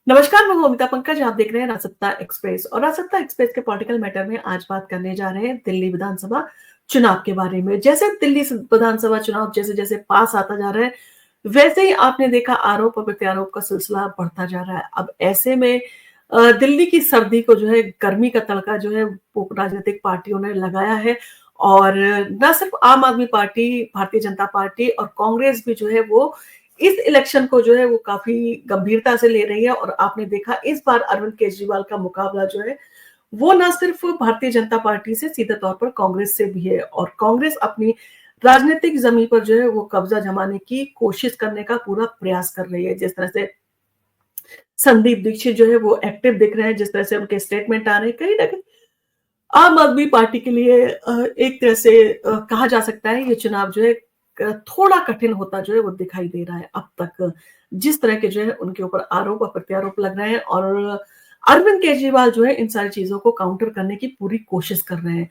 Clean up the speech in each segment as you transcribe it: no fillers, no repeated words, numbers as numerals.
नमस्कार, मैं हूँ अमिता पंकज। आप देख रहे हैं राजसत्ता एक्सप्रेस और राजसत्ता एक्सप्रेस के पॉलिटिकल मैटर में आज बात करने जा रहे हैं दिल्ली विधानसभा चुनाव के बारे में। जैसे दिल्ली विधानसभा चुनाव जैसे-जैसे पास आता जा रहा है, वैसे ही आपने देखा आरोप और प्रत्यारोप का सिलसिला बढ़ता जा रहा है। अब ऐसे में दिल्ली की सर्दी को जो है गर्मी का तड़का जो है वो राजनीतिक पार्टियों ने लगाया है और ना सिर्फ आम आदमी पार्टी, भारतीय जनता पार्टी और कांग्रेस भी जो है वो इस इलेक्शन को जो है वो काफ़ी गंभीरता से ले रही है और आपने देखा इस बार अरविंद केजरीवाल का मुकाबला जो है, वो ना सिर्फ भारतीय जनता पार्टी से सीधे तौर पर कांग्रेस से भी है और कांग्रेस अपनी राजनीतिक ज़मीन पर जो है वो कब्ज़ा जमाने की कोशिश करने का पूरा प्रयास कर रही है। जिस तरह से संदीप दीक्षित जो है वो एक्टिव दिख रहे हैं, जिस तरह से उनके स्टेटमेंट आ रहे हैं, कहीं न कहीं आम आदमी पार्टी के लिए एक तरह से कहा जा सकता है ये चुनाव जो है थोड़ा कठिन होता जो है वो दिखाई दे रहा है अब तक। जिस तरह के जो है उनके ऊपर आरोप और प्रत्यारोप लग रहे हैं और अरविंद केजरीवाल जो है इन सारी चीज़ों को काउंटर करने की पूरी कोशिश कर रहे हैं।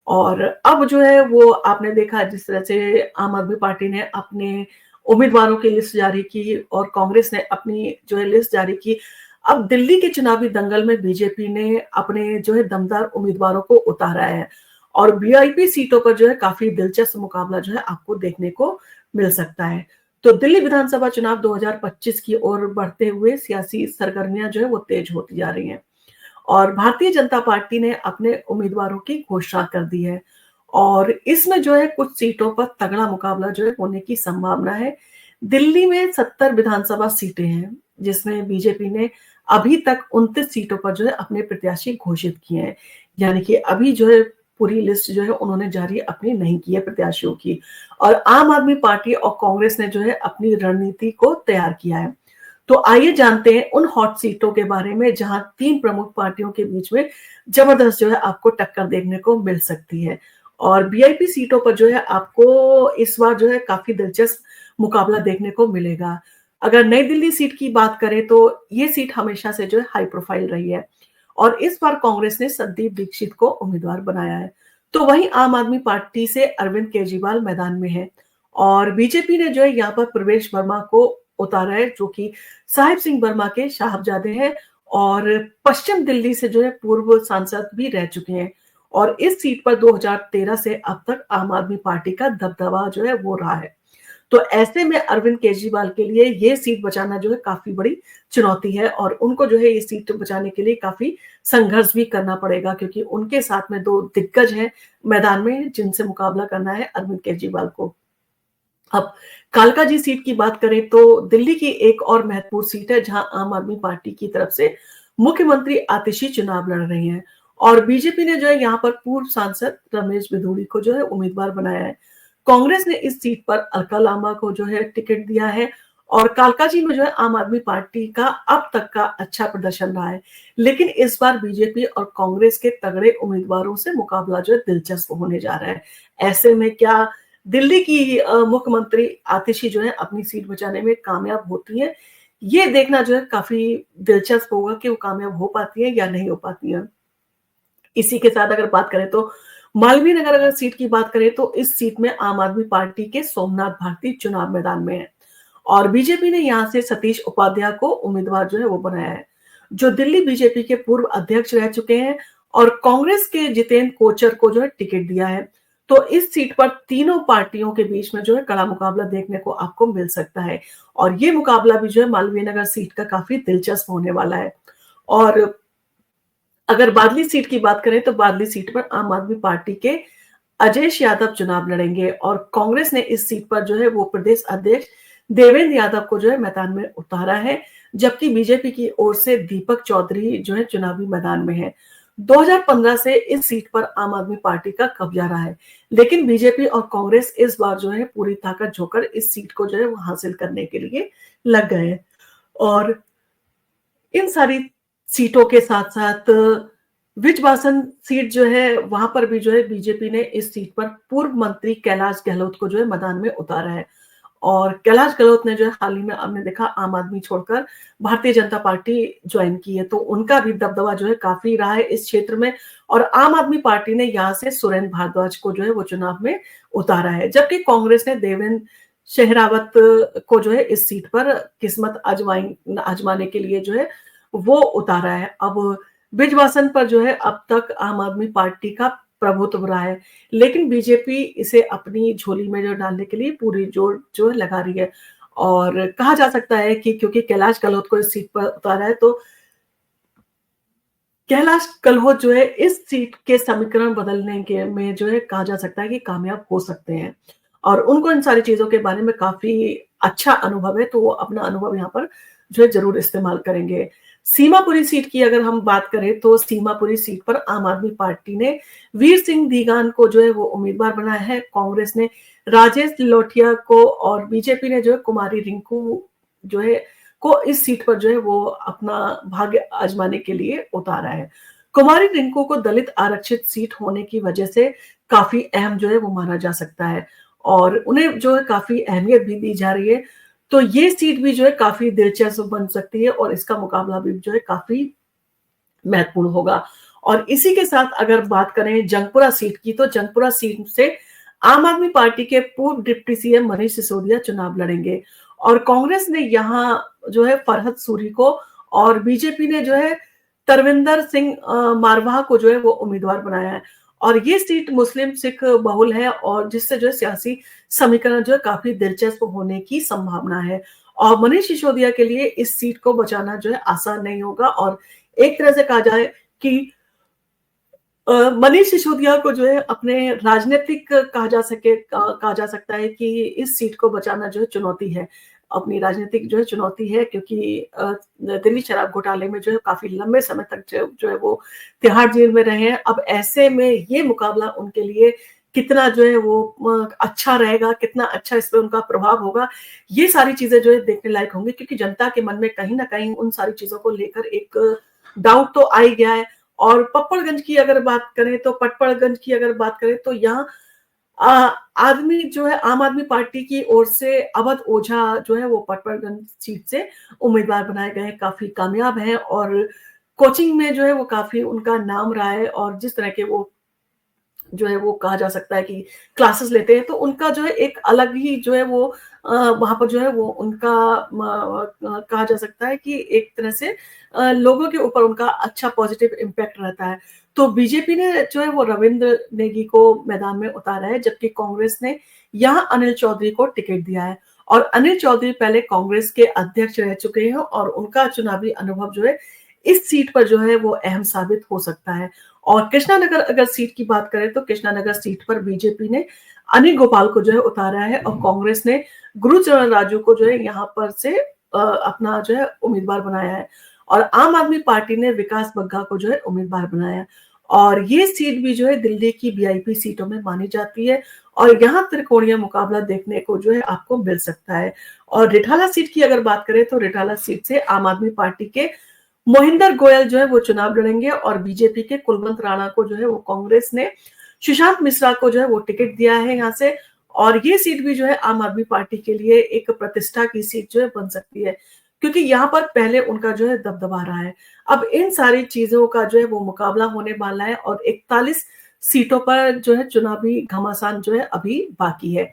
और अब जो है वो आपने देखा जिस तरह से आम आदमी पार्टी ने अपने उम्मीदवारों की लिस्ट जारी की और कांग्रेस ने अपनी जो है लिस्ट जारी की। अब दिल्ली के चुनावी दंगल में बीजेपी ने अपने जो है दमदार उम्मीदवारों को उतारा है और वीआईपी सीटों पर जो है काफी दिलचस्प मुकाबला जो है आपको देखने को मिल सकता है। तो दिल्ली विधानसभा चुनाव 2025 की ओर बढ़ते हुए सियासी सरगर्मियां जो है वो तेज होती जा रही हैं और भारतीय जनता पार्टी ने अपने उम्मीदवारों की घोषणा कर दी है और इसमें जो है कुछ सीटों पर तगड़ा मुकाबला जो है होने की संभावना है। दिल्ली में 70 विधानसभा सीटें हैं, जिसमें बीजेपी ने अभी तक 29 सीटों पर जो है अपने प्रत्याशी घोषित किए हैं। यानी कि अभी जो है पूरी लिस्ट जो है उन्होंने जारी अपनी नहीं की है प्रत्याशियों की और आम आदमी पार्टी और कांग्रेस ने जो है अपनी रणनीति को तैयार किया है। तो आइए जानते हैं उन हॉट सीटों के बारे में जहां 3 प्रमुख पार्टियों के बीच में जबरदस्त जो है आपको टक्कर देखने को मिल सकती है और वीआईपी सीटों पर जो है आपको इस बार जो है काफ़ी दिलचस्प मुकाबला देखने को मिलेगा। अगर नई दिल्ली सीट की बात करें तो ये सीट हमेशा से जो है हाई प्रोफाइल रही है और इस बार कांग्रेस ने संदीप दीक्षित को उम्मीदवार बनाया है। तो वहीं आम आदमी पार्टी से अरविंद केजरीवाल मैदान में है और बीजेपी ने जो है यहाँ पर प्रवेश वर्मा को उतारा है, जो कि साहिब सिंह वर्मा के साहबजादे हैं और पश्चिम दिल्ली से जो है पूर्व सांसद भी रह चुके हैं और इस सीट पर 2013 से अब तक आम आदमी पार्टी का दबदबा जो है वो रहा है। तो ऐसे में अरविंद केजरीवाल के लिए ये सीट बचाना जो है काफ़ी बड़ी चुनौती है और उनको जो है ये सीट बचाने के लिए काफ़ी संघर्ष भी करना पड़ेगा क्योंकि उनके साथ में 2 दिग्गज हैं मैदान में जिनसे मुकाबला करना है अरविंद केजरीवाल को। अब कालकाजी सीट की बात करें तो दिल्ली की एक और महत्वपूर्ण सीट है जहां आम आदमी पार्टी की तरफ से मुख्यमंत्री आतिशी चुनाव लड़ रही हैं और बीजेपी ने जो है यहाँ पर पूर्व सांसद रमेश बिधूड़ी को जो है उम्मीदवार बनाया है। कांग्रेस ने इस सीट पर अलका लांबा को जो है टिकट दिया है और कालकाजी में जो है आम आदमी पार्टी का अब तक का अच्छा प्रदर्शन रहा है, लेकिन इस बार बीजेपी और कांग्रेस के तगड़े उम्मीदवारों से मुकाबला जो है दिलचस्प होने जा रहा है। ऐसे में क्या दिल्ली की मुख्यमंत्री आतिशी जो है अपनी सीट बचाने में कामयाब होती हैं, ये देखना जो है काफ़ी दिलचस्प होगा कि वो कामयाब हो पाती हैं या नहीं हो पाती हैं। इसी के साथ अगर बात करें तो मालवीय नगर अगर सीट की बात करें तो इस सीट में आम आदमी पार्टी के सोमनाथ भारती चुनाव मैदान में है और बीजेपी ने यहाँ से सतीश उपाध्याय को उम्मीदवार जो है वो बनाया है, जो दिल्ली बीजेपी के पूर्व अध्यक्ष रह चुके हैं और कांग्रेस के जितेंद्र कोचर को जो है टिकट दिया है। तो इस सीट पर तीनों पार्टियों के बीच में जो है कड़ा मुकाबला देखने को आपको मिल सकता है और ये मुकाबला भी जो है मालवीय नगर सीट का काफी दिलचस्प होने वाला है। और अगर बादली सीट की बात करें तो बादली सीट पर आम आदमी पार्टी के अजयेश यादव चुनाव लड़ेंगे और कांग्रेस ने इस सीट पर जो है वो प्रदेश अध्यक्ष देवेंद्र यादव को जो है मैदान में उतारा है, जबकि बीजेपी की ओर से दीपक चौधरी जो है चुनावी मैदान में है। 2015 से इस सीट पर आम आदमी पार्टी का कब्जा रहा है, लेकिन बीजेपी और कांग्रेस इस बार जो है पूरी ताकत झोंकर इस सीट को जो है वो हासिल करने के लिए लग गए हैं और इन सारी सीटों के साथ-साथ विजयवासन सीट जो है वहां पर भी जो है बीजेपी ने इस सीट पर पूर्व मंत्री कैलाश गहलोत को जो है मैदान में उतारा है और कैलाश गहलोत ने जो है हाल ही में हमने देखा आम आदमी छोड़कर भारतीय जनता पार्टी ज्वाइन की है, तो उनका भी दबदबा जो है काफी रहा है इस क्षेत्र में और आम आदमी पार्टी ने यहाँ से सुरेंद्र भारद्वाज को जो है वो चुनाव में उतारा है, जबकि कांग्रेस ने देवेंद्र शेहरावत को जो है इस सीट पर किस्मत आजमाने के लिए जो है वो उतारा है। अब बिजवासन पर जो है अब तक आम आदमी पार्टी का प्रभुत्व रहा है, लेकिन बीजेपी इसे अपनी झोली में जो डालने के लिए पूरी जोर जो है लगा रही है। और कहा जा सकता है कि क्योंकि कैलाश गहलोत को इस सीट पर उतारा है, तो कैलाश गलहोत जो है इस सीट के समीकरण बदलने के में जो है कहा जा सकता है कि कामयाब हो सकते हैं, और उनको इन सारी चीज़ों के बारे में काफ़ी अच्छा अनुभव है, तो वो अपना अनुभव यहाँ पर जो है ज़रूर इस्तेमाल करेंगे। सीमापुरी सीट की अगर हम बात करें, तो सीमापुरी सीट पर आम आदमी पार्टी ने वीर सिंह दीगान को जो है वो उम्मीदवार बनाया है। कांग्रेस ने राजेश लोटिया को और बीजेपी ने जो है कुमारी रिंकू जो है को इस सीट पर जो है वो अपना भाग्य आजमाने के लिए उतारा है। कुमारी रिंकू को दलित आरक्षित सीट होने की वजह से काफ़ी अहम जो है वो माना जा सकता है, और उन्हें जो है काफ़ी अहमियत भी दी जा रही है। तो ये सीट भी जो है काफ़ी दिलचस्प बन सकती है, और इसका मुकाबला भी जो है काफ़ी महत्वपूर्ण होगा। और इसी के साथ अगर बात करें जंगपुरा सीट की, तो जंगपुरा सीट से आम आदमी पार्टी के पूर्व डिप्टी सीएम मनीष सिसोदिया चुनाव लड़ेंगे, और कांग्रेस ने यहाँ जो है फरहद सूरी को, और बीजेपी ने जो है तरविंदर सिंह मारवाह को जो है वो उम्मीदवार बनाया है। और ये सीट मुस्लिम सिख बहुल है, और जिससे जो है सियासी समीकरण जो है काफी दिलचस्प होने की संभावना है। और मनीष सिसोदिया के लिए इस सीट को बचाना जो है आसान नहीं होगा, और एक तरह से कहा जाए कि मनीष सिसोदिया को जो है अपने राजनीतिक कहा जा सकता है कि इस सीट को बचाना जो है चुनौती है, अपनी राजनीतिक जो है चुनौती है, क्योंकि दिल्ली शराब घोटाले में जो है काफी लंबे समय तक जो है वो तिहाड़ जेल में रहे हैं। अब ऐसे में ये मुकाबला उनके लिए कितना जो है वो अच्छा रहेगा, कितना अच्छा इस पे उनका प्रभाव होगा, ये सारी चीजें जो है देखने लायक होंगी, क्योंकि जनता के मन में कहीं ना कहीं उन सारी चीजों को लेकर एक डाउट तो आ ही गया है। और पटपड़गंज की अगर बात करें, तो पटपड़गंज की अगर बात करें तो यहाँ आदमी जो है आम आदमी पार्टी की ओर से अवध ओझा जो है वो पटपड़गंज सीट से उम्मीदवार बनाए गए हैं, काफी कामयाब हैं, और कोचिंग में जो है वो काफी उनका नाम रहा है, और जिस तरह के वो जो है वो कहा जा सकता है कि क्लासेस लेते हैं, तो उनका जो है एक अलग ही जो है वो वहां पर जो है वो उनका कहा जा सकता है कि एक तरह से लोगों के ऊपर उनका अच्छा पॉजिटिव इम्पैक्ट रहता है। तो बीजेपी ने जो है वो रविंद्र नेगी को मैदान में उतारा है, जबकि कांग्रेस ने यहाँ अनिल चौधरी को टिकट दिया है। और अनिल चौधरी पहले कांग्रेस के अध्यक्ष रह चुके हैं, और उनका चुनावी अनुभव जो है इस सीट पर जो है वो अहम साबित हो सकता है। और कृष्णानगर अगर सीट की बात करें, तो कृष्णानगर सीट पर बीजेपी ने अनिल गोपाल को जो है उतारा है, और कांग्रेस ने गुरुचरण राजू को जो है यहाँ पर से अपना जो है उम्मीदवार बनाया है, और आम आदमी पार्टी ने विकास बग्गा को जो है उम्मीदवार बनाया है। और ये सीट भी जो है दिल्ली की वीआईपी सीटों में मानी जाती है, और यहाँ त्रिकोणीय मुकाबला देखने को जो है आपको मिल सकता है। और रिठाला सीट की अगर बात करें, तो रिठाला सीट से आम आदमी पार्टी के मोहिंदर गोयल जो है वो चुनाव लड़ेंगे, और बीजेपी के कुलवंत राणा को जो है वो कांग्रेस ने सुशांत मिश्रा को जो है वो टिकट दिया है यहाँ से। और ये सीट भी जो है आम आदमी पार्टी के लिए एक प्रतिष्ठा की सीट जो है बन सकती है, क्योंकि यहाँ पर पहले उनका जो है दबदबा रहा है। अब इन सारी चीजों का जो है वो मुकाबला होने वाला है, और 41 सीटों पर जो है चुनावी घमासान जो है अभी बाकी है।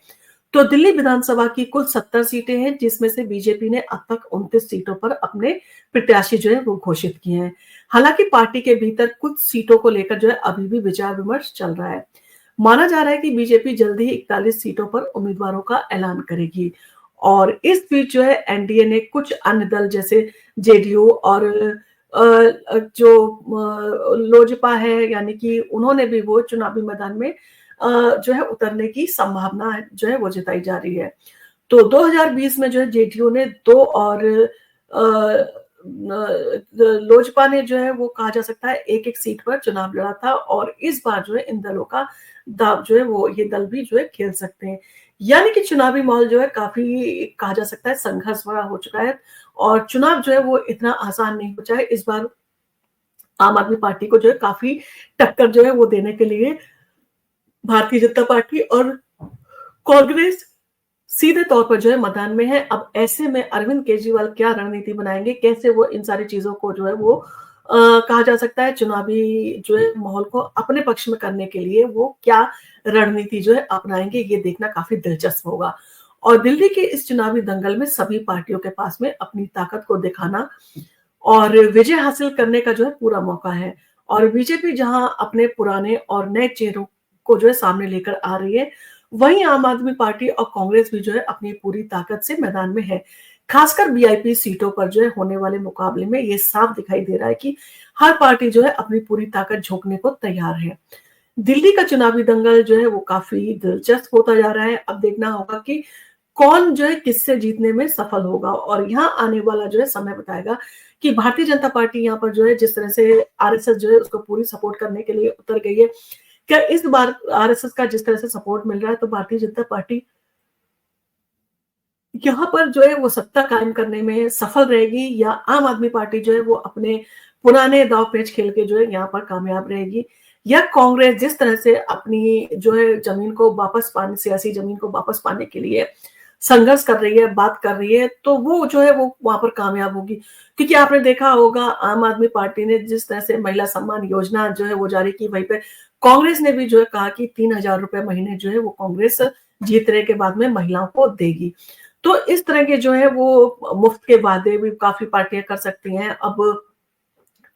तो दिल्ली विधानसभा की कुल 70 सीटें हैं, जिसमें से बीजेपी ने अब तक 29 सीटों पर अपने प्रत्याशी जो है वो घोषित किए हैं। हालांकि पार्टी के भीतर कुछ सीटों को लेकर जो है अभी भी विचार विमर्श चल रहा है। माना जा रहा है कि बीजेपी जल्द ही 41 सीटों पर उम्मीदवारों का ऐलान करेगी। और इस बीच जो है एनडीए ने कुछ अन्य दल जैसे जेडीयू और जो लोजपा है, यानी कि उन्होंने भी वो चुनावी मैदान में जो है उतरने की संभावना जो है वो जताई जा रही है। तो 2020 में जो है जेडीयू ने 2 और लोजपा ने जो है वो कहा जा सकता है एक एक सीट पर चुनाव लड़ा था, और इस बार जो है इन दलों का दाव जो है वो ये दल भी जो है खेल सकते हैं। यानी कि चुनावी माहौल जो है काफी कहा जा सकता है संघर्ष भरा हो चुका है, और चुनाव जो है वो इतना आसान नहीं बचा है। इस बार आम आदमी पार्टी को जो है काफी टक्कर जो है वो देने के लिए भारतीय जनता पार्टी और कांग्रेस सीधे तौर पर जो है मैदान में है। अब ऐसे में अरविंद केजरीवाल क्या रणनीति बनाएंगे, कैसे वो इन सारी चीजों को जो है वो कहा जा सकता है चुनावी जो है माहौल को अपने पक्ष में करने के लिए वो क्या रणनीति जो है अपनाएंगे, ये देखना काफी दिलचस्प होगा। और दिल्ली के इस चुनावी दंगल में सभी पार्टियों के पास में अपनी ताकत को दिखाना और विजय हासिल करने का जो है पूरा मौका है। और बीजेपी जहां अपने पुराने और नए चेहरों को जो है सामने लेकर आ रही है, वहीं आम आदमी पार्टी और कांग्रेस भी जो है अपनी पूरी ताकत से मैदान में है। खासकर वीआईपी सीटों पर जो है होने वाले मुकाबले में ये साफ दिखाई दे रहा है कि हर पार्टी जो है अपनी पूरी ताकत झोंकने को तैयार है। दिल्ली का चुनावी दंगल जो है वो काफी दिलचस्प होता जा रहा है। अब देखना होगा कि कौन जो है किससे जीतने में सफल होगा, और यहाँ आने वाला जो है समय बताएगा कि भारतीय जनता पार्टी यहाँ पर जो है जिस तरह से आरएसएस जो है उसको पूरी सपोर्ट करने के लिए उतर गई है, क्या इस बार आरएसएस का जिस तरह से सपोर्ट मिल रहा है तो भारतीय जनता पार्टी यहाँ पर जो है वो सत्ता कायम करने में सफल रहेगी, या आम आदमी पार्टी जो है वो अपने पुराने दाव पेच खेल के जो है यहाँ पर कामयाब रहेगी, या कांग्रेस जिस तरह से अपनी जो है जमीन को वापस पाने, सियासी जमीन को वापस पाने के लिए संघर्ष कर रही है, बात कर रही है, तो वो जो है वो वहां पर कामयाब होगी। क्योंकि आपने देखा होगा आम आदमी पार्टी ने जिस तरह से महिला सम्मान योजना जो है वो जारी की, वहीं पे कांग्रेस ने भी जो है कहा कि 3,000 रुपए महीने जो है वो कांग्रेस जीतने के बाद में महिलाओं को देगी। तो इस तरह के जो है वो मुफ्त के वादे भी काफी पार्टियां कर सकती हैं। अब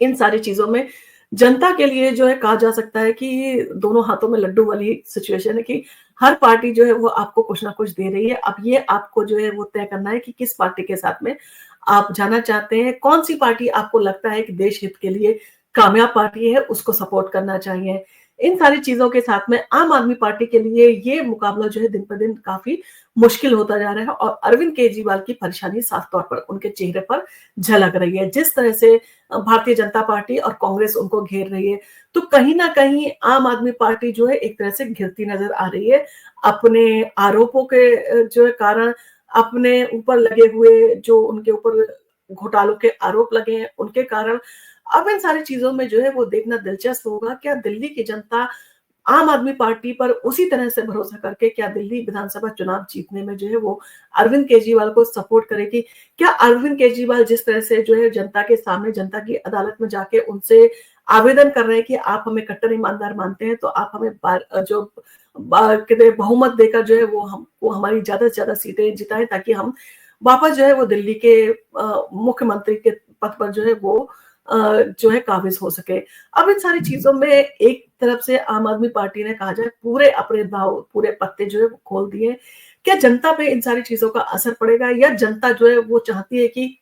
इन सारी चीजों में जनता के लिए जो है कहा जा सकता है कि दोनों हाथों में लड्डू वाली सिचुएशन है कि हर पार्टी जो है वो आपको कुछ ना कुछ दे रही है। अब ये आपको जो है वो तय करना है कि किस पार्टी के साथ में आप जाना चाहते हैं, कौन सी पार्टी आपको लगता है कि देश हित के लिए कामयाब पार्टी है, उसको सपोर्ट करना चाहिए। इन सारी चीजों के साथ में आम आदमी पार्टी के लिए ये मुकाबला जो है दिन पर दिन काफी मुश्किल होता जा रहा है, और अरविंद केजरीवाल की परेशानी साफ तौर पर उनके चेहरे पर झलक रही है। जिस तरह से भारतीय जनता पार्टी और कांग्रेस उनको घेर रही है, तो कहीं ना कहीं आम आदमी पार्टी जो है एक तरह से घिरती नजर आ रही है अपने आरोपों के जो है कारण, अपने ऊपर लगे हुए जो उनके ऊपर घोटालों के आरोप लगे हैं उनके कारण। अब इन सारी चीजों में जो है वो देखना दिलचस्प होगा, क्या दिल्ली की जनता आम आदमी पार्टी पर उसी तरह से भरोसा करके क्या दिल्ली विधानसभा चुनाव जीतने में जो है वो अरविंद केजरीवाल को सपोर्ट करेगी। क्या अरविंद केजरीवाल जिस तरह से जो है जनता के सामने, जनता की अदालत में जाके उनसे आवेदन कर रहे हैं कि आप हमें कट्टर ईमानदार मानते हैं तो आप हमें कहते बहुमत देकर जो है वो हमारी ज्यादा से ज्यादा सीटें जिताएं, ताकि हम वापस जो है वो दिल्ली के मुख्यमंत्री के पद पर जो है वो जो है काबिज हो सके। अब इन सारी चीजों में एक तरफ से आम आदमी पार्टी ने कहा जाए पूरे अपने दाव, पूरे पत्ते जो है वो खोल दिए। क्या जनता पे इन सारी चीजों का असर पड़ेगा, या जनता जो है वो चाहती है कि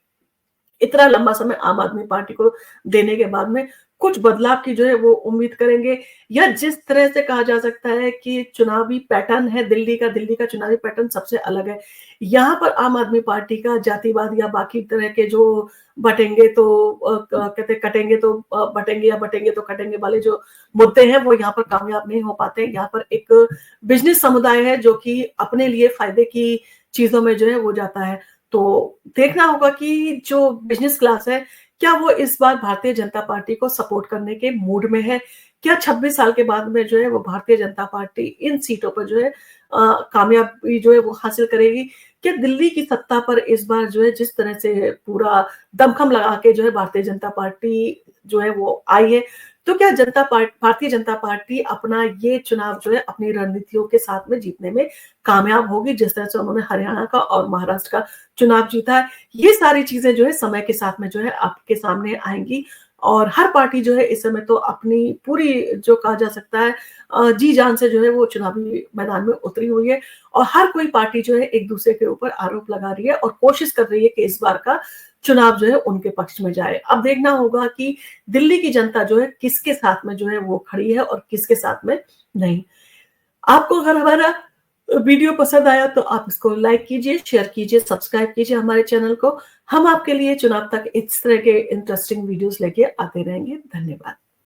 इतना लंबा समय आम आदमी पार्टी को देने के बाद में कुछ बदलाव की जो है वो उम्मीद करेंगे। या जिस तरह से कहा जा सकता है कि चुनावी पैटर्न है दिल्ली का चुनावी पैटर्न सबसे अलग है। यहाँ पर आम आदमी पार्टी का जातिवाद या बाकी तरह के जो बटेंगे तो कहते कटेंगे तो बटेंगे, या बटेंगे तो कटेंगे वाले जो मुद्दे हैं वो यहाँ पर कामयाब नहीं हो पाते। यहाँ पर एक बिजनेस समुदाय है जो कि अपने लिए फायदे की चीजों में जो है वो जाता है। तो देखना होगा कि जो बिजनेस क्लास है क्या वो इस बार भारतीय जनता पार्टी को सपोर्ट करने के मूड में है। क्या 26 साल के बाद में जो है वो भारतीय जनता पार्टी इन सीटों पर जो है कामयाबी जो है वो हासिल करेगी। क्या दिल्ली की सत्ता पर इस बार जो है जिस तरह से पूरा दमखम लगा के जो है भारतीय जनता पार्टी जो है वो आई है, तो क्या भारतीय जनता पार्टी अपना ये चुनाव जो है अपनी रणनीतियों के साथ में जीतने में कामयाब होगी, जिस तरह से उन्होंने हरियाणा का और महाराष्ट्र का चुनाव जीता है। ये सारी चीजें जो है समय के साथ में जो है आपके सामने आएंगी, और हर पार्टी जो है इस समय तो अपनी पूरी जो कहा जा सकता है जी जान से जो है वो चुनावी मैदान में उतरी हुई है, और हर कोई पार्टी जो है एक दूसरे के ऊपर आरोप लगा रही है और कोशिश कर रही है कि इस बार का चुनाव जो है उनके पक्ष में जाए। अब देखना होगा कि दिल्ली की जनता जो है किसके साथ में जो है वो खड़ी है और किसके साथ में नहीं। आपको अगर हमारा वीडियो पसंद आया तो आप इसको लाइक कीजिए, शेयर कीजिए, सब्सक्राइब कीजिए हमारे चैनल को। हम आपके लिए चुनाव तक इस तरह के इंटरेस्टिंग वीडियोस लेके आते रहेंगे। धन्यवाद।